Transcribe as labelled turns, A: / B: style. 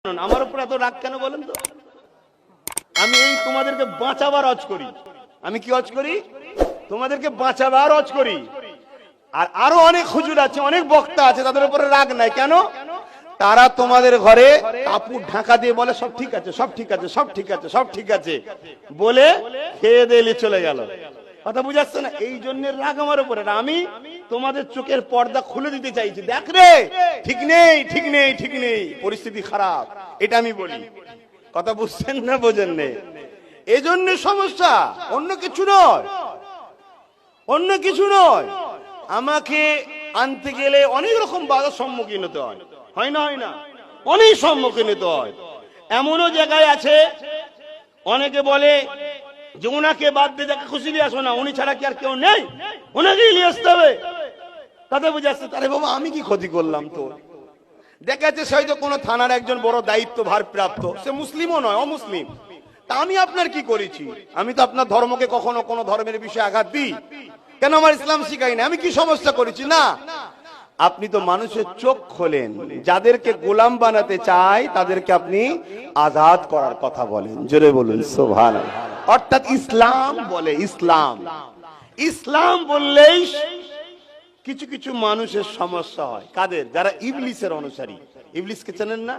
A: আমার উপর এত রাগ কেন বলেন তো? আমি এই তোমাদেরকে বাঁচাবার অজ করি। আমি কি অজ করি? তোমাদেরকে বাঁচাবার অজ করি। আর আরো অনেক হুজুর আছে, অনেক বক্তা আছে, তাদের উপরে রাগ নাই কেন? তারা তোমাদের ঘরে কাপড় ঢাকা দিয়ে বলে সব ঠিক আছে, সব ঠিক আছে, সব ঠিক আছে, সব ঠিক আছে বলে খেয়ে দিয়ে চলে গেল। কথা বুঝাচ্ছে না? এই জন্য রাগ আমার উপরে। আমি তোমাদের চোখের পর্দা খুলে দিতে চাইছি। দেখ রে, ঠিক নেই, ঠিক নেই, ঠিক নেই, পরিস্থিতি খারাপ, এটা আমি বলি। কথা বুঝছেন না বোঝেন নেই? এই জন্য সমস্যা, অন্য কিছু নয়, অন্য কিছু নয়। আমাকে আনতে গেলে অনেক রকম বাধার সম্মুখীন হতে হয়, হয় না? হয় না? অনেক সম্মুখীন হতে হয়। এমনও জায়গায় আছে অনেকে বলে যে ওনাকে বাদ দিয়ে যাকে খুশি নিয়ে আসো না, উনি ছাড়া কি আর কেউ নেই, ওনাকেই নিয়ে আসতে হবে। কথা বুঝে আসছে? আরে বাবা, আমি কি ক্ষতি করলাম তোর? দেখা যাচ্ছে সে হয়তো কোনো থানার একজন বড় দায়িত্ব ভারপ্রাপ্ত, সে মুসলিমও নয়, অমুসলিম। তা আমি আপনার কি করেছি? আমি তো আপনার ধর্মকে কখনো কোনো ধর্মের বিষয়ে আঘাত দিই কেন? আমার ইসলাম শিখাই না। আমি কি সমস্যা করেছি? না। আপনি তো মানুষের চোখ খোলেন, যাদেরকে গোলাম বানাতে চায় তাদেরকে আপনি আজাদ করার কথা বলেন। জোরে বলুন সুবহানাল্লাহ। অর্থাৎ ইসলাম বলে, ইসলাম, ইসলাম বললেই কিছু কিছু মানুষের সমস্যা হয়। কাদের? যারা ইবলিসের অনুসারী। ইবলিসকে চেনেন না?